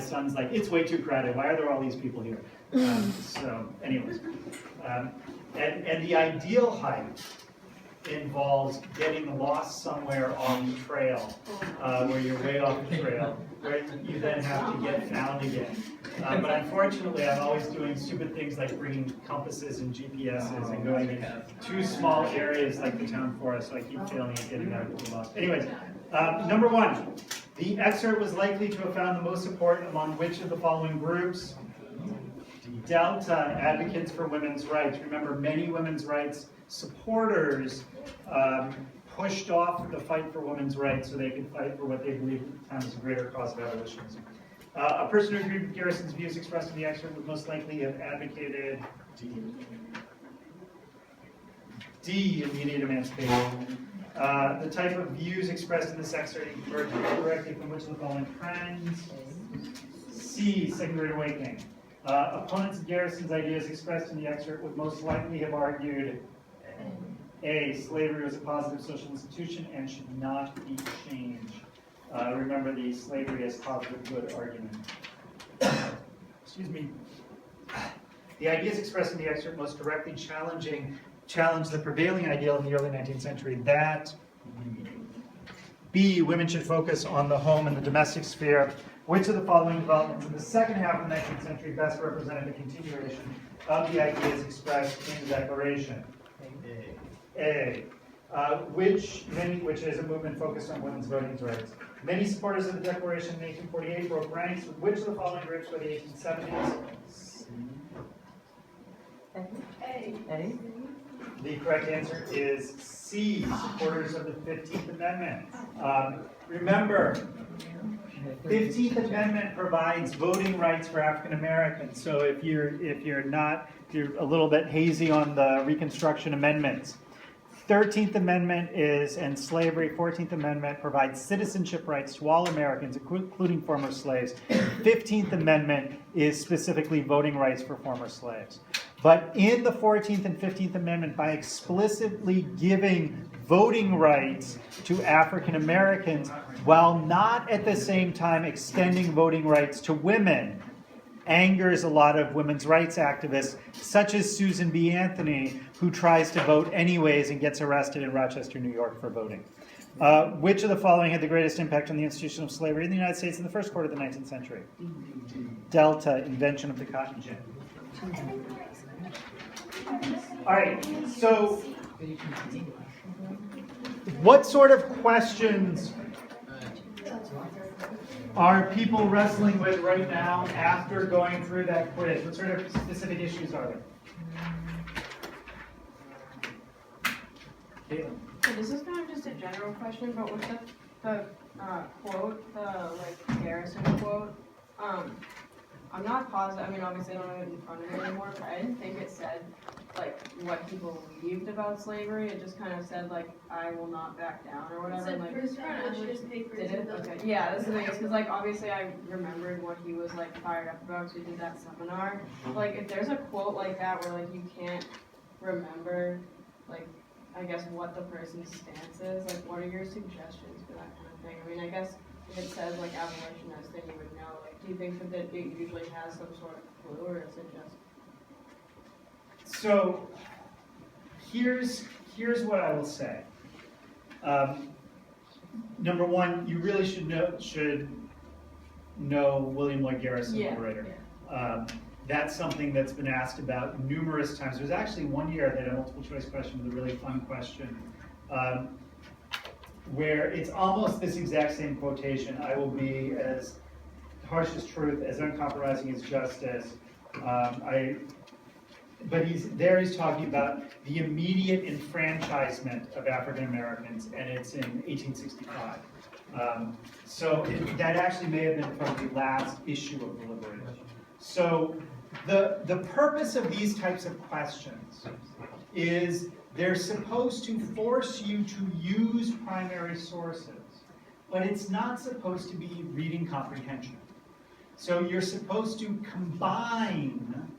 son's like, it's way too crowded. Why are there all these people here? So anyways, and the ideal hike involves getting lost somewhere on the trail, where you're way off the trail, where you then have to get found again. But unfortunately, I'm always doing stupid things like bringing compasses and GPSs and going in too small areas like the town forest, so I keep failing at getting out of the lost. Anyways, number one, the excerpt was likely to have found the most support among which of the following groups? Delta, advocates for women's rights. Remember, many women's rights supporters pushed off the fight for women's rights so they could fight for what they believed at the time was a greater cause of abolitionism. A person who agreed with Garrison's views expressed in the excerpt would most likely have advocated D, immediate emancipation. The type of views expressed in this excerpt emerged directly from which of the following trends? C, second-great awakening. Opponents of Garrison's ideas expressed in the excerpt would most likely have argued A, slavery was a positive social institution and should not be changed. Remember the slavery as positive good argument. Excuse me. The ideas expressed in the excerpt most directly challenge the prevailing ideal in the early 19th century that B, women should focus on the home and the domestic sphere. Which of the following developments in the second half of the 19th century best represented the continuation of the ideas expressed in the Declaration? A. Which is a movement focused on women's voting rights. Many supporters of the Declaration in 1848 broke ranks with which of the following groups by the 1870s? A. The correct answer is C, supporters of the 15th Amendment. Remember, 15th Amendment provides voting rights for African Americans. So if you're a little bit hazy on the Reconstruction amendments. 13th Amendment is and slavery. 14th Amendment provides citizenship rights to all Americans, including former slaves. 15th Amendment is specifically voting rights for former slaves. But in the 14th and 15th Amendment, by explicitly giving voting rights to African Americans, while not at the same time extending voting rights to women, angers a lot of women's rights activists, such as Susan B. Anthony, who tries to vote anyways and gets arrested in Rochester, New York for voting. Which of the following had the greatest impact on the institution of slavery in the United States in the first quarter of the 19th century? Delta, invention of the cotton gin. All right, so what sort of questions are people wrestling with right now after going through that quiz? What sort of specific issues are there? So this is kind of just a general question, but with the quote, the Garrison quote, I'm not positive. I mean, obviously, I don't have it in front of me anymore, but I didn't think it said what he believed about slavery. It just kind of said I will not back down or whatever. It said Bruce Brown's papers. Did it? Okay. Yeah, this is the thing. Because obviously I remembered what he was fired up about because we did that seminar. If there's a quote like that where you can't remember I guess what the person's stance is, what are your suggestions for that kind of thing? I mean, I guess if it says abolitionist, then you would know. Do you think that it usually has some sort of clue, or is it just? So here's what I will say. Number one, you really should know William Lloyd Garrison, the writer. Yeah. That's something that's been asked about numerous times. There's actually one year they had a multiple choice question with a really fun question, where it's almost this exact same quotation. I will be as harsh as truth, as uncompromising as justice. But he's talking about the immediate enfranchisement of African Americans, and it's in 1865. So that actually may have been from the last issue of the Liberation. So the purpose of these types of questions is they're supposed to force you to use primary sources, but it's not supposed to be reading comprehension. So you're supposed to combine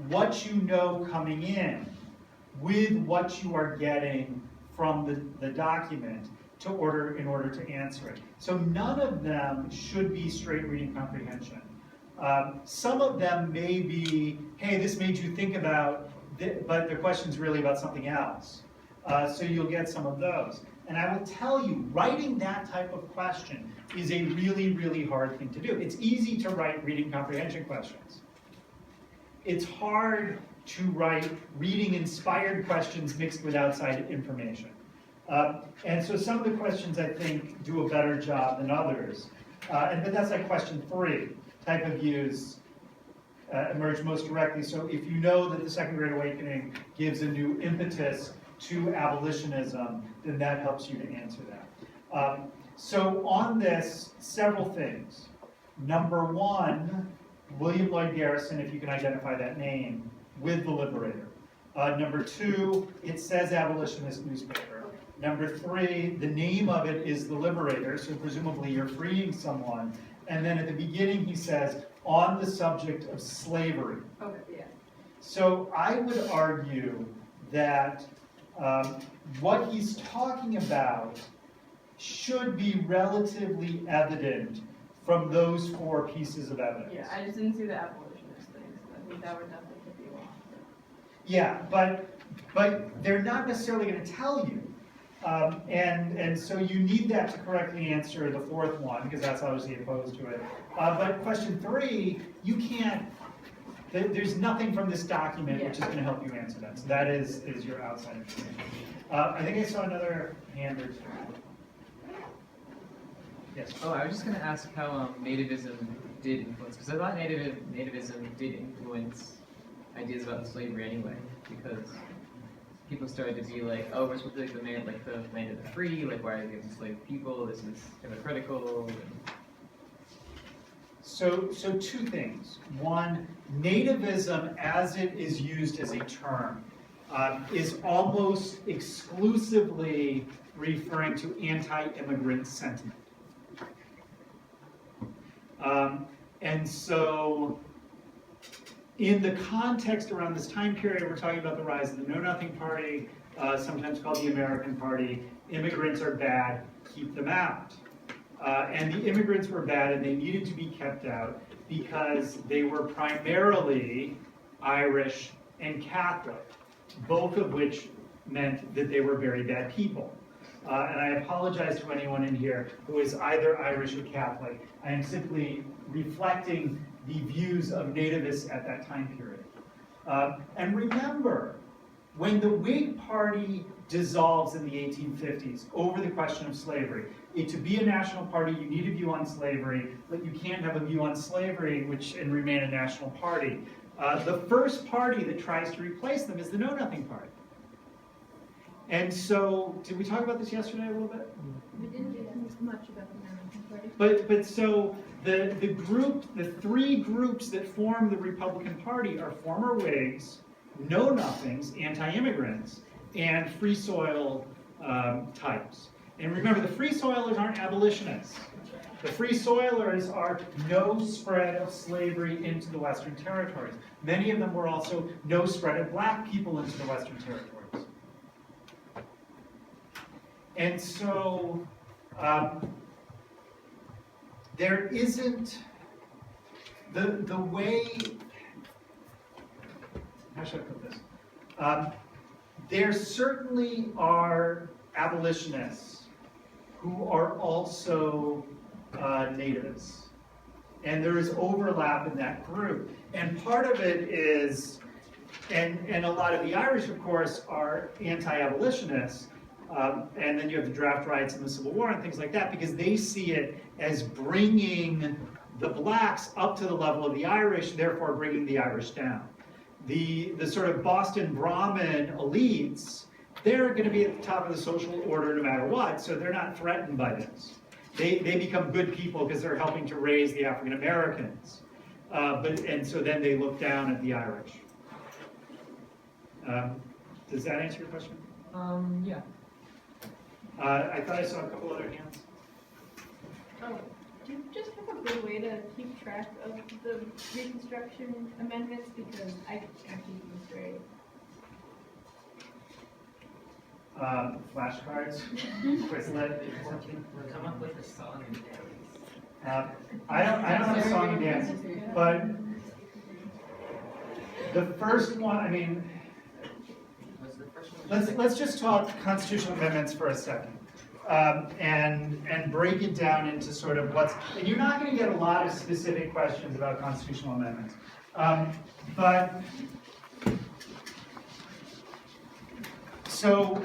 what you know coming in with what you are getting from the document in order to answer it. So none of them should be straight reading comprehension. Some of them may be, hey, this made you think about, but their question's really about something else. So you'll get some of those. And I will tell you, writing that type of question is a really, really hard thing to do. It's easy to write reading comprehension questions. It's hard to write reading-inspired questions mixed with outside information. And so some of the questions, I think, do a better job than others. But that's like question 3. Type of views emerge most directly. So if you know that the Second Great Awakening gives a new impetus to abolitionism, then that helps you to answer that. So on this, several things. Number 1, William Lloyd Garrison, if you can identify that name, with The Liberator. Number 2, it says abolitionist newspaper. Number 3, the name of it is The Liberator, so presumably you're freeing someone. And then at the beginning he says, on the subject of slavery. Okay, yeah. So I would argue that what he's talking about should be relatively evident from those 4 pieces of evidence. Yeah, I just didn't see the abolitionist things. I think that would definitely tip you off. Yeah, but they're not necessarily going to tell you. And so you need that to correctly answer the 4th one, because that's obviously opposed to it. But question 3, you can't, there's nothing from this document which is going to help you answer that. So that is your outside information. I think I saw another hand or 2. Yes? Oh, I was just going to ask how nativism did influence, because I thought nativism did influence ideas about slavery anyway, because people started to be like, oh, we're supposed to be the land of the free, like why are they enslaved people, this is hypocritical. So 2 things. 1, nativism as it is used as a term is almost exclusively referring to anti-immigrant sentiment. And so in the context around this time period, we're talking about the rise of the Know-Nothing Party, sometimes called the American Party. Immigrants are bad, keep them out. And the immigrants were bad and they needed to be kept out because they were primarily Irish and Catholic, both of which meant that they were very bad people. And I apologize to anyone in here who is either Irish or Catholic. I am simply reflecting the views of nativists at that time period. And remember, when the Whig Party dissolves in the 1850s over the question of slavery, to be a national party, you need a view on slavery, but you can't have a view on slavery and remain a national party. The first party that tries to replace them is the Know-Nothing Party. And so, did we talk about this yesterday a little bit? We didn't do much about the American Party. But so the 3 groups that form the Republican Party are former Whigs, Know-Nothings, anti-immigrants, and Free Soil types. And remember, the Free Soilers aren't abolitionists. The Free Soilers are no spread of slavery into the Western territories. Many of them were also no spread of black people into the Western territories. And so there isn't the way, how should I put this? There certainly are abolitionists who are also natives. And there is overlap in that group. And part of it is, and a lot of the Irish, of course, are anti-abolitionists. And then you have the draft rights and the Civil War and things like that, because they see it as bringing the blacks up to the level of the Irish, therefore bringing the Irish down. The sort of Boston Brahmin elites, they're going to be at the top of the social order no matter what, so they're not threatened by this. They become good people because they're helping to raise the African Americans. And so then they look down at the Irish. Does that answer your question? Yeah. I thought I saw a couple other hands. Oh, do you just have a good way to keep track of the Reconstruction amendments? Because I can't keep them straight. Flashcards, Quizlet. We'll come up with a song and dance. I don't have a song and dance, but the first one, I mean, What's the first one? let's just talk constitutional amendments for a second. And break it down into sort of and you're not going to get a lot of specific questions about constitutional amendments. But, so,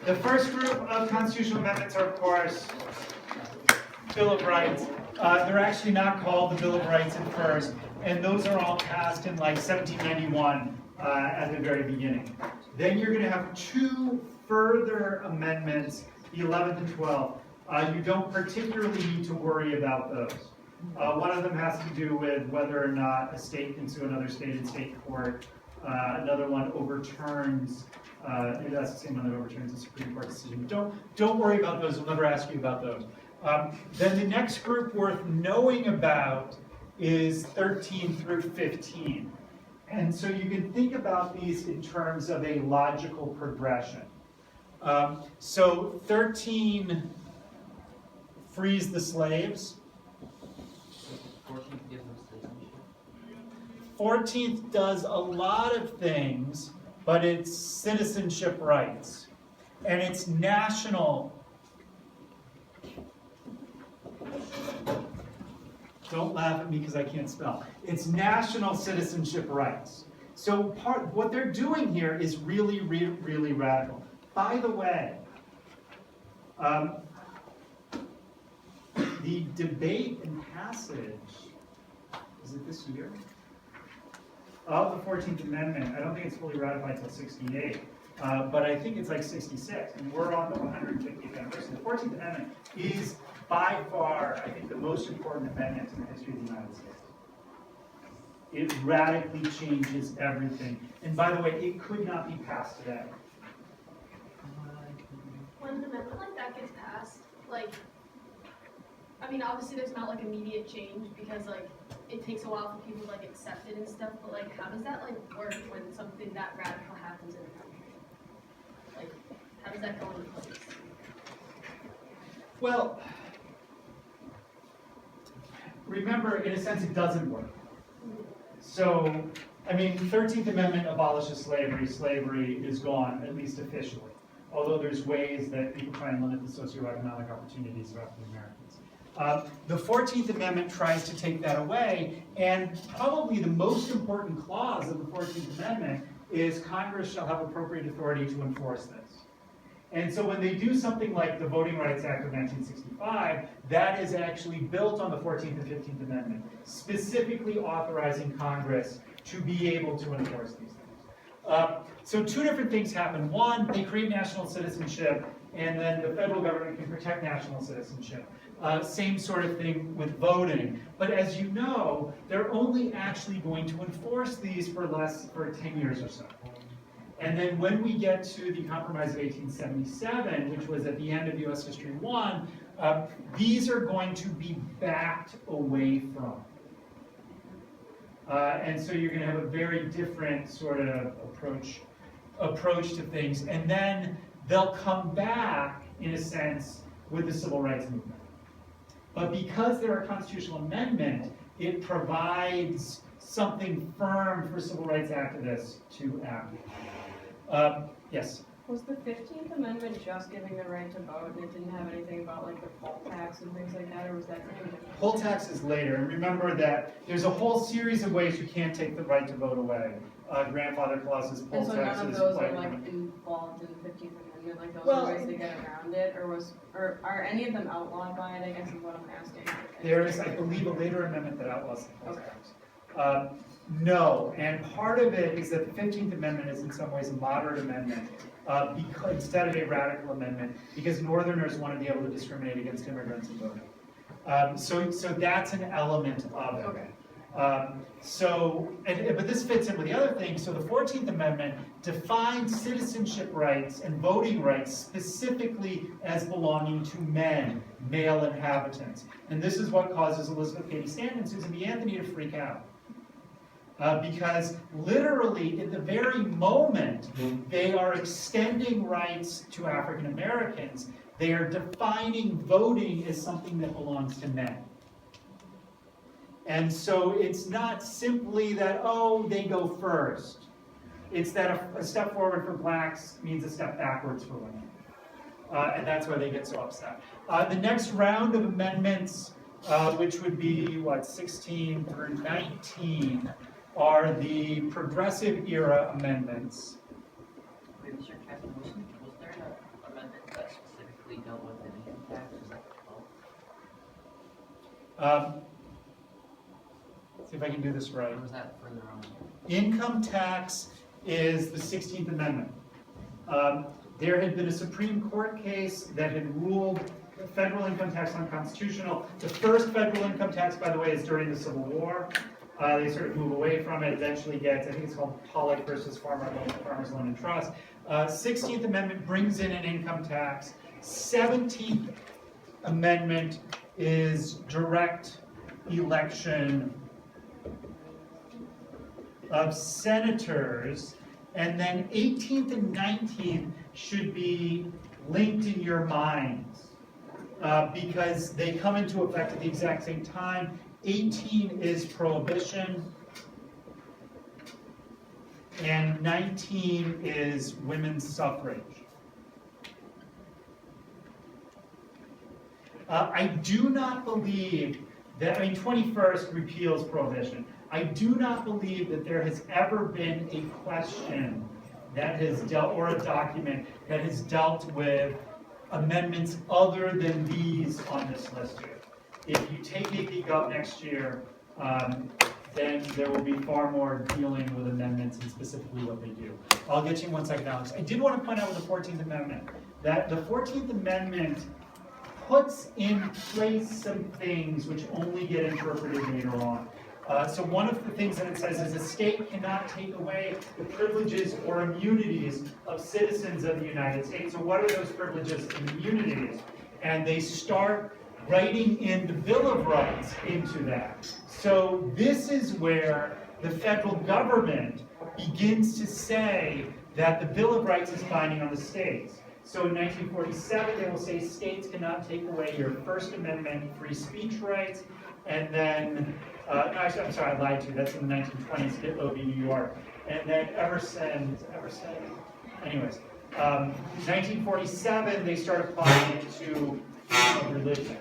the first group of constitutional amendments are, of course, Bill of Rights. They're actually not called the Bill of Rights at first, and those are all passed in like 1791 at the very beginning. Then you're going to have two further amendments, the 11th and 12th. You don't particularly need to worry about those. One of them has to do with whether or not a state can sue another state in state court. Another one overturns, maybe that's the same one that overturns the Supreme Court decision. Don't worry about those, we'll never ask you about those. Then the next group worth knowing about is 13 through 15. And so you can think about these in terms of a logical progression. So 13 frees the slaves. 14th gives them citizenship. 14th does a lot of things, but it's citizenship rights. And it's national. Don't laugh at me because I can't spell. It's national citizenship rights. So what they're doing here is really, really radical. By the way, the debate and passage, is it this year? Of the 14th Amendment, I don't think it's fully ratified until 68, but I think it's like 66, and we're on the 150th anniversary. The 14th Amendment is by far, I think, the most important amendment in the history of the United States. It radically changes everything. And by the way, it could not be passed today. When an amendment like that gets passed, like, I mean, obviously there's not like immediate change because like it takes a while for people to like accept it and stuff, but like how does that like work when something that radical happens in a country? Like, how does that go into place? Well, remember, in a sense, it doesn't work. So, I mean, 13th Amendment abolishes slavery. Slavery is gone, at least officially. Although there's ways that people try and limit the socioeconomic opportunities of African Americans. The 14th Amendment tries to take that away, and probably the most important clause of the 14th Amendment is Congress shall have appropriate authority to enforce this. And so when they do something like the Voting Rights Act of 1965, that is actually built on the 14th and 15th Amendment, specifically authorizing Congress to be able to enforce these things. So two different things happen. One, they create national citizenship, and then the federal government can protect national citizenship. Same sort of thing with voting. But as you know, they're only actually going to enforce these for 10 years or so. And then when we get to the Compromise of 1877, which was at the end of U.S. History 1, these are going to be backed away from. And so you're going to have a very different sort of approach to things. And then they'll come back, in a sense, with the civil rights movement. But because they're a constitutional amendment, it provides something firm for civil rights activists to act. Yes? Was the 15th Amendment just giving the right to vote and it didn't have anything about like the poll tax and things like that, or was that something different? Poll tax is later, and remember that there's a whole series of ways you can't take the right to vote away. Grandfather clauses, poll And so taxes. none of those are like involved in the 15th Amendment, like those are ways to get around it, or are any of them outlawed by it, I guess is what I'm asking. There is, I believe, a later amendment that outlaws the poll tax. No, and part of it is that the 15th Amendment is in some ways a moderate amendment because, instead of a radical amendment, because Northerners want to be able to discriminate against immigrants in voting. So that's an element of it. Okay. But this fits in with the other thing. So the 14th Amendment defines citizenship rights and voting rights specifically as belonging to men, male inhabitants. And this is what causes Elizabeth Cady Stanton and Susan B. Anthony to freak out. Because literally, at the very moment they are extending rights to African Americans, They are defining voting as something that belongs to men. And so it's not simply that, oh, they go first. It's that a step forward for blacks means a step backwards for women. And that's why they get so upset. The next round of amendments, which would be, 16 through 19, are the progressive era amendments. Wait, Mr. Castner, was there an amendment that specifically dealt with the income tax? Was that the 12th? See if I can do this right. Or was that further on? Income tax is the 16th Amendment. There had been a Supreme Court case that had ruled federal income tax unconstitutional. The first federal income tax, by the way, is during the Civil War. They sort of move away from it, eventually gets, I think it's called Pollock versus Farmers Loan and Trust. 16th Amendment brings in an income tax. 17th Amendment is direct election of senators, and then 18th and 19th should be linked in your minds because they come into effect at the exact same time. 18 is prohibition, and 19 is women's suffrage. I do not believe that, 21st repeals prohibition. I do not believe that there has ever been a question that has dealt, or a document that has dealt with amendments other than these on this list here. If you take a peek up next year, then there will be far more dealing with amendments and specifically what they do. I'll get you in 1 second, Alex. I did want to point out with the 14th Amendment that the 14th Amendment puts in place some things which only get interpreted later on. So one of the things that it says is a state cannot take away the privileges or immunities of citizens of the United States. So what are those privileges and immunities? And they start writing in the Bill of Rights into that. So this is where the federal government begins to say that the Bill of Rights is binding on the states. So in 1947, they will say states cannot take away your First Amendment free speech rights. And then, no, actually, I'm sorry, I lied to you. That's in the 1920s, Hitler v. New York. And then ever since, anyways, 1947, they start applying it to religion.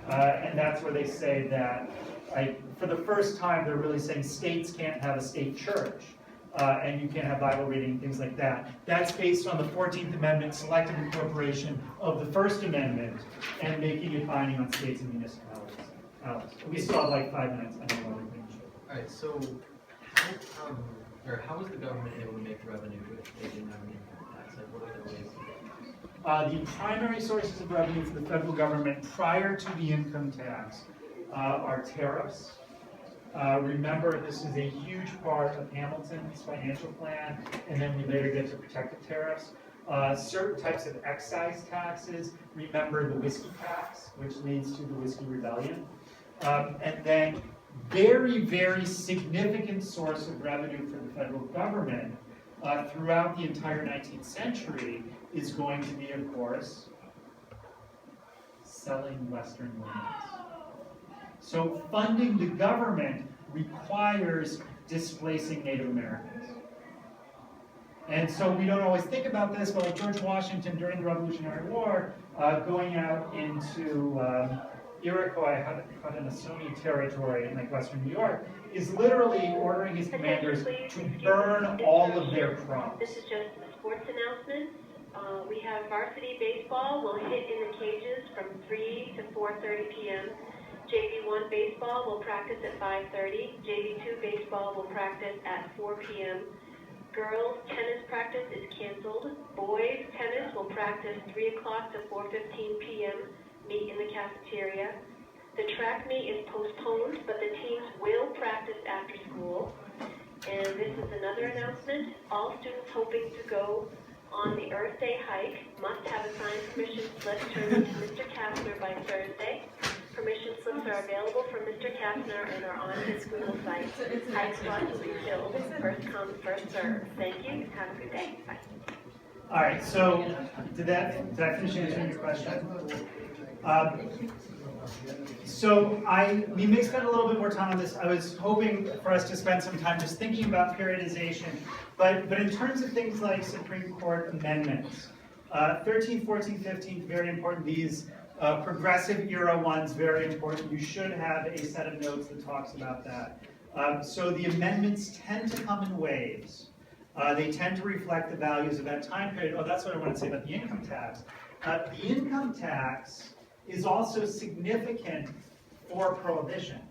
And that's where they say that, for the first time, they're really saying states can't have a state church. And you can't have Bible reading, things like that. That's based on the 14th Amendment, selective incorporation of the First Amendment, and making it binding on states and municipalities. Alex, we still have like 5 minutes. I don't know what we're Alright, so how was the government able to make revenue if they didn't have an income tax? Like, what are the ways? The primary sources of revenue for the federal government prior to the income tax are tariffs. Remember, this is a huge part of Hamilton's financial plan, and then we later get to protective tariffs. Certain types of excise taxes, remember the whiskey tax, which leads to the Whiskey Rebellion. And then very, very significant source of revenue for the federal government throughout the entire 19th century is going to be, of course, selling Western lands. So funding the government requires displacing Native Americans. And so we don't always think about this, but like George Washington during the Revolutionary War, going out into Iroquois, Haudenosaunee territory in like western New York, is literally ordering his commanders to burn all of their crops. This is just the sports announcements. We have varsity baseball will hit in the cages from 3 to 4:30 p.m. JV1 baseball will practice at 5:30. JV2 baseball will practice at 4 p.m. Girls tennis practice is canceled. Boys tennis will practice 3 o'clock to 4:15 p.m. Meet in the cafeteria. The track meet is postponed, but the teams will practice after school. And this is another announcement. All students hoping to go on the Earth Day hike must have a signed permission slip turned in to Mr. Castner by Thursday. Permission slips are available from Mr. Castner and are on his Google site. Hike slots will be filled. First come, first served. Thank you. Have a good day. Bye. All right, so did I finish answering your question? We may spend a little bit more time on this. I was hoping for us to spend some time just thinking about periodization, but in terms of things like Supreme Court amendments, 13, 14, 15, very important. These progressive era ones, very important. You should have a set of notes that talks about that. So the amendments tend to come in waves. They tend to reflect the values of that time period. Oh, that's what I want to say about the income tax. The income tax is also significant for prohibition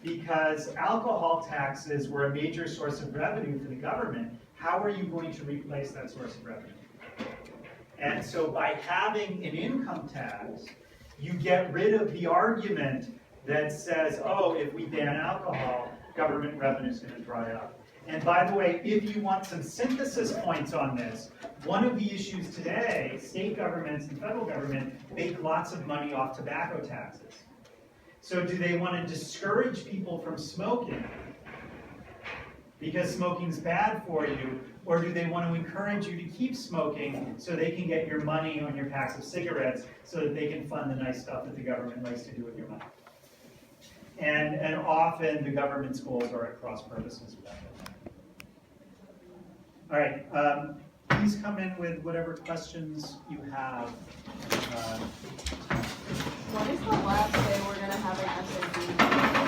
because alcohol taxes were a major source of revenue for the government. How are you going to replace that source of revenue? And so by having an income tax, you get rid of the argument that says, oh, if we ban alcohol, government revenue is going to dry up. And by the way, if you want some synthesis points on this, one of the issues today, state governments and federal government make lots of money off tobacco taxes. So do they want to discourage people from smoking because smoking's bad for you, or do they want to encourage you to keep smoking so they can get your money on your packs of cigarettes so that they can fund the nice stuff that the government likes to do with your money? And often the government's goals are at cross purposes with that. All right, please come in with whatever questions you have. When is the last day we're gonna have an SAT?